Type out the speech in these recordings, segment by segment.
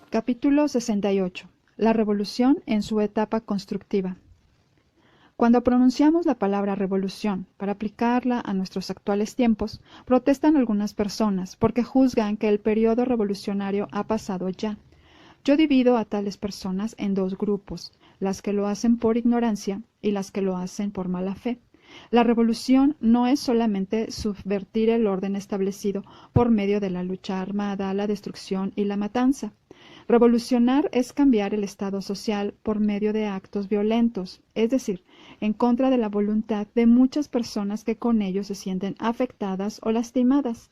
Capítulo 68. La revolución en su etapa constructiva. Cuando pronunciamos la palabra revolución para aplicarla a nuestros actuales tiempos, protestan algunas personas porque juzgan que el periodo revolucionario ha pasado ya. Yo divido a tales personas en dos grupos, las que lo hacen por ignorancia y las que lo hacen por mala fe. La revolución no es solamente subvertir el orden establecido por medio de la lucha armada, la destrucción y la matanza. Revolucionar es cambiar el estado social por medio de actos violentos, es decir, en contra de la voluntad de muchas personas que con ello se sienten afectadas o lastimadas.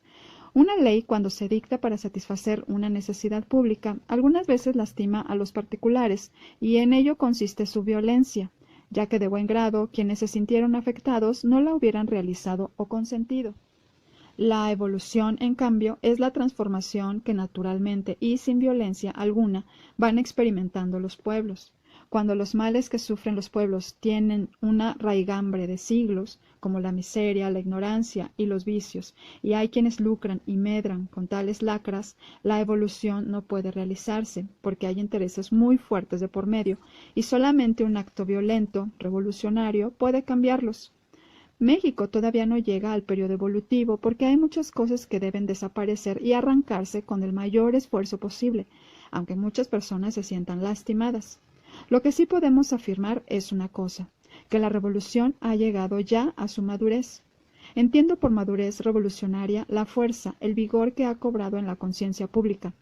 Una ley, cuando se dicta para satisfacer una necesidad pública, algunas veces lastima a los particulares, y en ello consiste su violencia, ya que de buen grado quienes se sintieron afectados no la hubieran realizado o consentido. La evolución, en cambio, es la transformación que naturalmente y sin violencia alguna van experimentando los pueblos. Cuando los males que sufren los pueblos tienen una raigambre de siglos, como la miseria, la ignorancia y los vicios, y hay quienes lucran y medran con tales lacras, la evolución no puede realizarse, porque hay intereses muy fuertes de por medio, y solamente un acto violento, revolucionario, puede cambiarlos. México todavía no llega al periodo evolutivo porque hay muchas cosas que deben desaparecer y arrancarse con el mayor esfuerzo posible, aunque muchas personas se sientan lastimadas. Lo que sí podemos afirmar es una cosa, que la revolución ha llegado ya a su madurez. Entiendo por madurez revolucionaria la fuerza, el vigor que ha cobrado en la conciencia pública,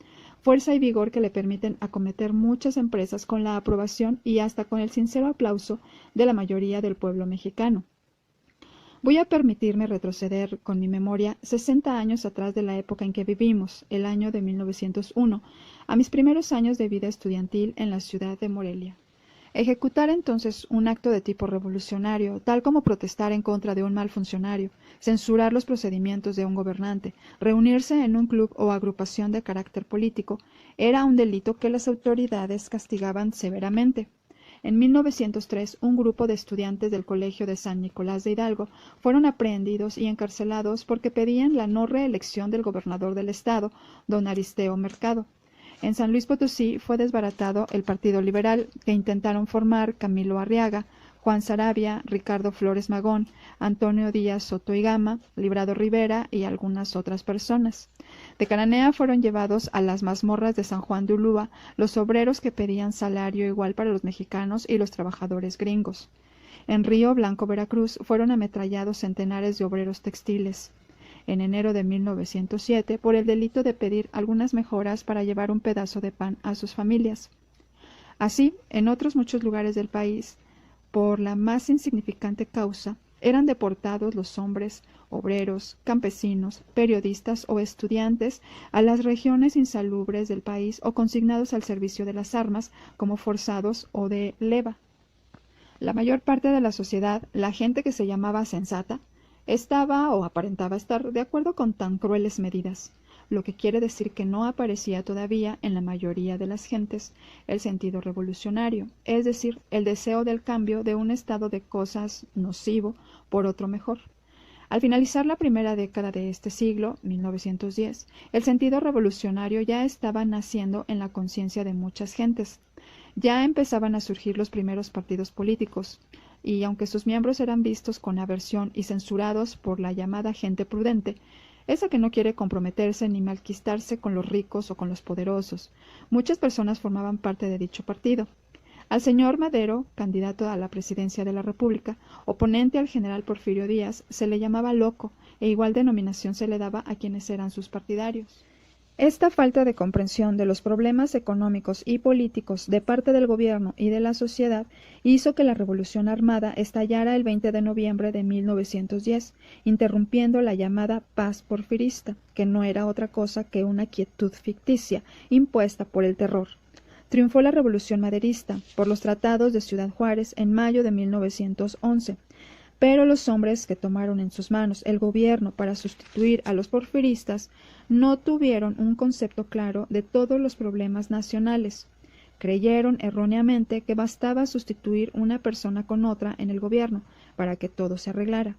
fuerza y vigor que le permiten acometer muchas empresas con la aprobación y hasta con el sincero aplauso de la mayoría del pueblo mexicano. Voy a permitirme retroceder con mi memoria 60 años atrás de la época en que vivimos, el año de 1901, a mis primeros años de vida estudiantil en la ciudad de Morelia. Ejecutar entonces un acto de tipo revolucionario, tal como protestar en contra de un mal funcionario, censurar los procedimientos de un gobernante, reunirse en un club o agrupación de carácter político, era un delito que las autoridades castigaban severamente. En 1903, un grupo de estudiantes del Colegio de San Nicolás de Hidalgo fueron aprehendidos y encarcelados porque pedían la no reelección del gobernador del estado, don Aristeo Mercado. En San Luis Potosí fue desbaratado el Partido Liberal, que intentaron formar Camilo Arriaga, Juan Saravia, Ricardo Flores Magón, Antonio Díaz Soto y Gama, Librado Rivera y algunas otras personas. De Cananea fueron llevados a las mazmorras de San Juan de Ulúa los obreros que pedían salario igual para los mexicanos y los trabajadores gringos. En Río Blanco, Veracruz, fueron ametrallados centenares de obreros textiles. En enero de 1907, por el delito de pedir algunas mejoras para llevar un pedazo de pan a sus familias. Así, en otros muchos lugares del país, por la más insignificante causa, eran deportados los hombres, obreros, campesinos, periodistas o estudiantes a las regiones insalubres del país o consignados al servicio de las armas como forzados o de leva. La mayor parte de la sociedad, la gente que se llamaba sensata, estaba o aparentaba estar de acuerdo con tan crueles medidas, lo que quiere decir que no aparecía todavía en la mayoría de las gentes el sentido revolucionario, es decir, el deseo del cambio de un estado de cosas nocivo por otro mejor. Al finalizar la primera década de este siglo, 1910, el sentido revolucionario ya estaba naciendo en la conciencia de muchas gentes. Ya empezaban a surgir los primeros partidos políticos, y aunque sus miembros eran vistos con aversión y censurados por la llamada gente prudente, esa que no quiere comprometerse ni malquistarse con los ricos o con los poderosos, muchas personas formaban parte de dicho partido. Al señor Madero, candidato a la presidencia de la República, oponente al general Porfirio Díaz, se le llamaba loco, e igual denominación se le daba a quienes eran sus partidarios. Esta falta de comprensión de los problemas económicos y políticos de parte del gobierno y de la sociedad hizo que la revolución armada estallara el 20 de noviembre de 1910, interrumpiendo la llamada paz porfirista, que no era otra cosa que una quietud ficticia impuesta por el terror. Triunfó la revolución maderista por los tratados de Ciudad Juárez en mayo de 1911. Pero los hombres que tomaron en sus manos el gobierno para sustituir a los porfiristas no tuvieron un concepto claro de todos los problemas nacionales. Creyeron erróneamente que bastaba sustituir una persona con otra en el gobierno para que todo se arreglara.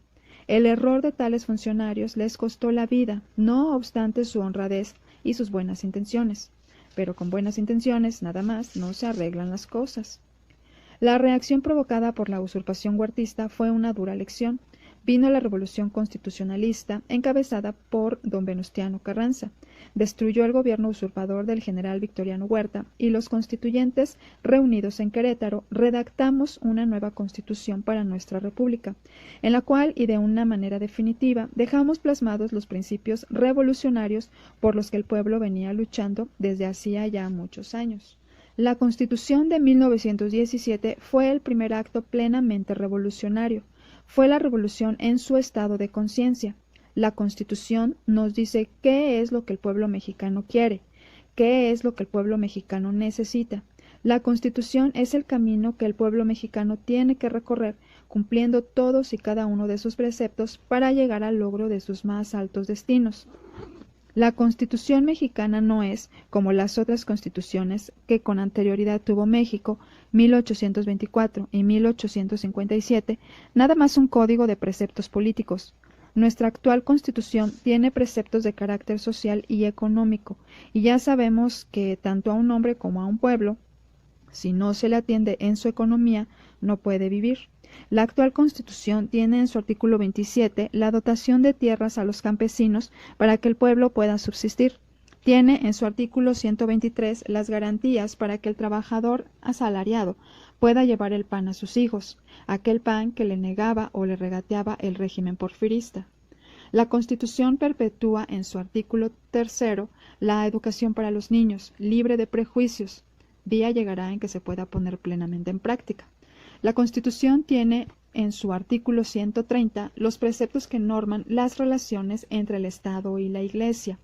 El error de tales funcionarios les costó la vida, no obstante su honradez y sus buenas intenciones. Pero con buenas intenciones, nada más, no se arreglan las cosas. La reacción provocada por la usurpación huertista fue una dura lección. Vino la revolución constitucionalista, encabezada por don Venustiano Carranza. Destruyó el gobierno usurpador del general Victoriano Huerta y los constituyentes, reunidos en Querétaro, redactamos una nueva constitución para nuestra república, en la cual y de una manera definitiva dejamos plasmados los principios revolucionarios por los que el pueblo venía luchando desde hacía ya muchos años. La Constitución de 1917 fue el primer acto plenamente revolucionario. Fue la revolución en su estado de conciencia. La Constitución nos dice qué es lo que el pueblo mexicano quiere, qué es lo que el pueblo mexicano necesita. La Constitución es el camino que el pueblo mexicano tiene que recorrer, cumpliendo todos y cada uno de sus preceptos para llegar al logro de sus más altos destinos. La Constitución mexicana no es, como las otras constituciones que con anterioridad tuvo México, 1824 y 1857, nada más un código de preceptos políticos. Nuestra actual Constitución tiene preceptos de carácter social y económico, y ya sabemos que tanto a un hombre como a un pueblo, si no se le atiende en su economía, no puede vivir. La actual Constitución tiene en su artículo 27 la dotación de tierras a los campesinos para que el pueblo pueda subsistir. Tiene en su artículo 123 las garantías para que el trabajador asalariado pueda llevar el pan a sus hijos, aquel pan que le negaba o le regateaba el régimen porfirista. La Constitución perpetúa en su artículo 3 la educación para los niños, libre de prejuicios. Día llegará en que se pueda poner plenamente en práctica. La Constitución tiene en su artículo 130 los preceptos que norman las relaciones entre el Estado y la Iglesia.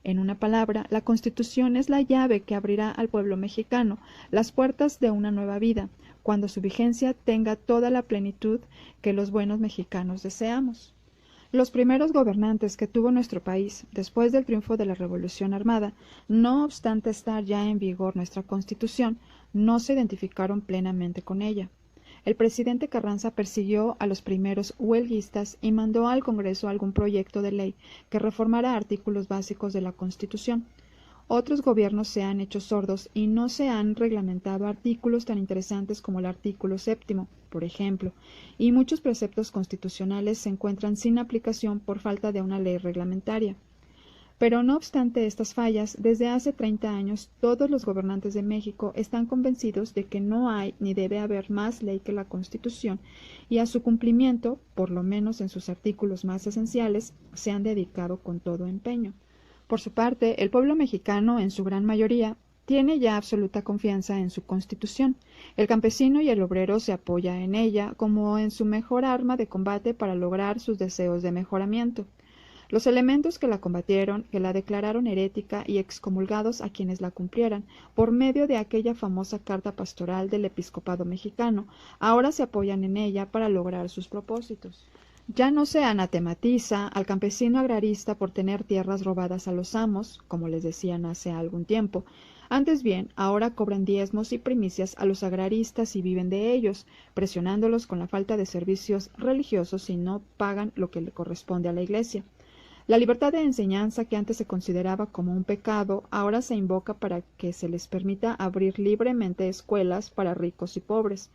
En una palabra, la Constitución es la llave que abrirá al pueblo mexicano las puertas de una nueva vida, cuando su vigencia tenga toda la plenitud que los buenos mexicanos deseamos. Los primeros gobernantes que tuvo nuestro país después del triunfo de la Revolución Armada, no obstante estar ya en vigor nuestra Constitución, no se identificaron plenamente con ella. El presidente Carranza persiguió a los primeros huelguistas y mandó al Congreso algún proyecto de ley que reformara artículos básicos de la Constitución. Otros gobiernos se han hecho sordos y no se han reglamentado artículos tan interesantes como el artículo 7, por ejemplo, y muchos preceptos constitucionales se encuentran sin aplicación por falta de una ley reglamentaria. Pero no obstante estas fallas, desde hace 30 años todos los gobernantes de México están convencidos de que no hay ni debe haber más ley que la Constitución, y a su cumplimiento, por lo menos en sus artículos más esenciales, se han dedicado con todo empeño. Por su parte, el pueblo mexicano, en su gran mayoría, tiene ya absoluta confianza en su Constitución. El campesino y el obrero se apoya en ella como en su mejor arma de combate para lograr sus deseos de mejoramiento. Los elementos que la combatieron, que la declararon herética y excomulgados a quienes la cumplieran, por medio de aquella famosa carta pastoral del episcopado mexicano, ahora se apoyan en ella para lograr sus propósitos. Ya no se anatematiza al campesino agrarista por tener tierras robadas a los amos, como les decían hace algún tiempo. Antes bien, ahora cobran diezmos y primicias a los agraristas y viven de ellos, presionándolos con la falta de servicios religiosos si no pagan lo que le corresponde a la Iglesia. La libertad de enseñanza, que antes se consideraba como un pecado, ahora se invoca para que se les permita abrir libremente escuelas para ricos y pobres.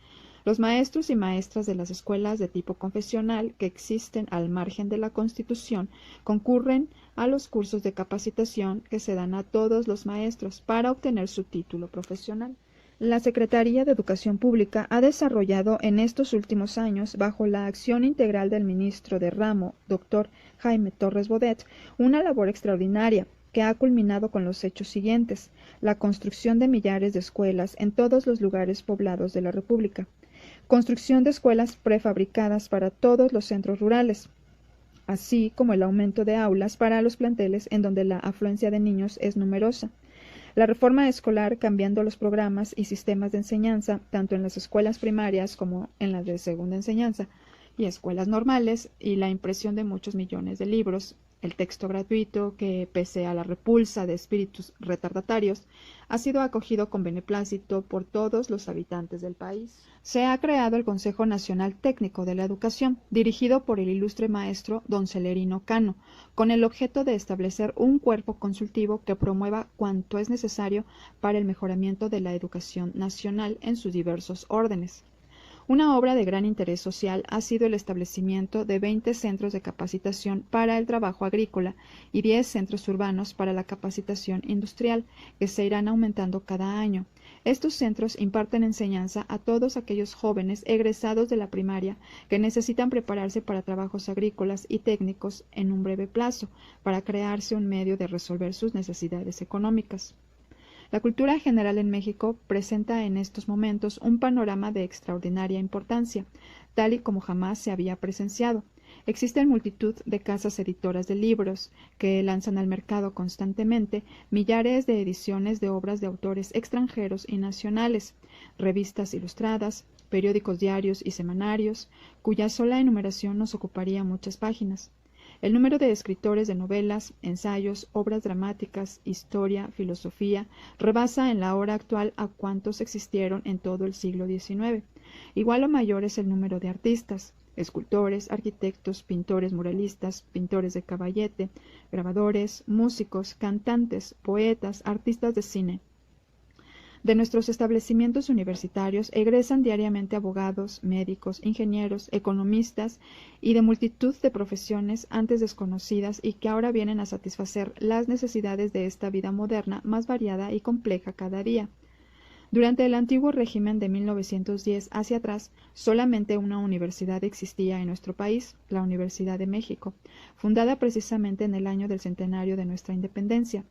Los maestros y maestras de las escuelas de tipo confesional que existen al margen de la Constitución concurren a los cursos de capacitación que se dan a todos los maestros para obtener su título profesional. La Secretaría de Educación Pública ha desarrollado en estos últimos años, bajo la acción integral del ministro de ramo, Dr. Jaime Torres Bodet, una labor extraordinaria que ha culminado con los hechos siguientes: la construcción de millares de escuelas en todos los lugares poblados de la República, construcción de escuelas prefabricadas para todos los centros rurales, así como el aumento de aulas para los planteles en donde la afluencia de niños es numerosa. La reforma escolar, cambiando los programas y sistemas de enseñanza, tanto en las escuelas primarias como en las de segunda enseñanza y escuelas normales, y la impresión de muchos millones de libros el texto gratuito, que, pese a la repulsa de espíritus retardatarios, ha sido acogido con beneplácito por todos los habitantes del país. Se ha creado el Consejo Nacional Técnico de la Educación, dirigido por el ilustre maestro don Celerino Cano, con el objeto de establecer un cuerpo consultivo que promueva cuanto es necesario para el mejoramiento de la educación nacional en sus diversos órdenes. Una obra de gran interés social ha sido el establecimiento de 20 centros de capacitación para el trabajo agrícola y 10 centros urbanos para la capacitación industrial, que se irán aumentando cada año. Estos centros imparten enseñanza a todos aquellos jóvenes egresados de la primaria que necesitan prepararse para trabajos agrícolas y técnicos en un breve plazo, para crearse un medio de resolver sus necesidades económicas. La cultura general en México presenta en estos momentos un panorama de extraordinaria importancia, tal y como jamás se había presenciado. Existen multitud de casas editoras de libros que lanzan al mercado constantemente millares de ediciones de obras de autores extranjeros y nacionales, revistas ilustradas, periódicos diarios y semanarios, cuya sola enumeración nos ocuparía muchas páginas. El número de escritores de novelas, ensayos, obras dramáticas, historia, filosofía, rebasa en la hora actual a cuantos existieron en todo el siglo XIX. Igual o mayor es el número de artistas, escultores, arquitectos, pintores muralistas, pintores de caballete, grabadores, músicos, cantantes, poetas, artistas de cine. De nuestros establecimientos universitarios egresan diariamente abogados, médicos, ingenieros, economistas y de multitud de profesiones antes desconocidas y que ahora vienen a satisfacer las necesidades de esta vida moderna más variada y compleja cada día. Durante el antiguo régimen de 1910 hacia atrás, solamente una universidad existía en nuestro país, la Universidad de México, fundada precisamente en el año del centenario de nuestra independencia.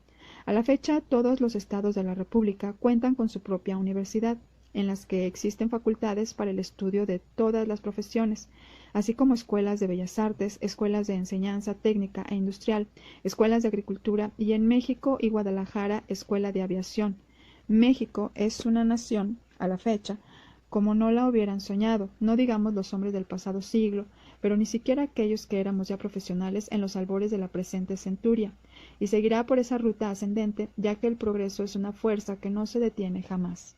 A la fecha, todos los estados de la República cuentan con su propia universidad, en las que existen facultades para el estudio de todas las profesiones, así como escuelas de bellas artes, escuelas de enseñanza técnica e industrial, escuelas de agricultura y en México y Guadalajara, escuela de aviación. México es una nación, a la fecha, como no la hubieran soñado, no digamos los hombres del pasado siglo, pero ni siquiera aquellos que éramos ya profesionales en los albores de la presente centuria, y seguirá por esa ruta ascendente, ya que el progreso es una fuerza que no se detiene jamás.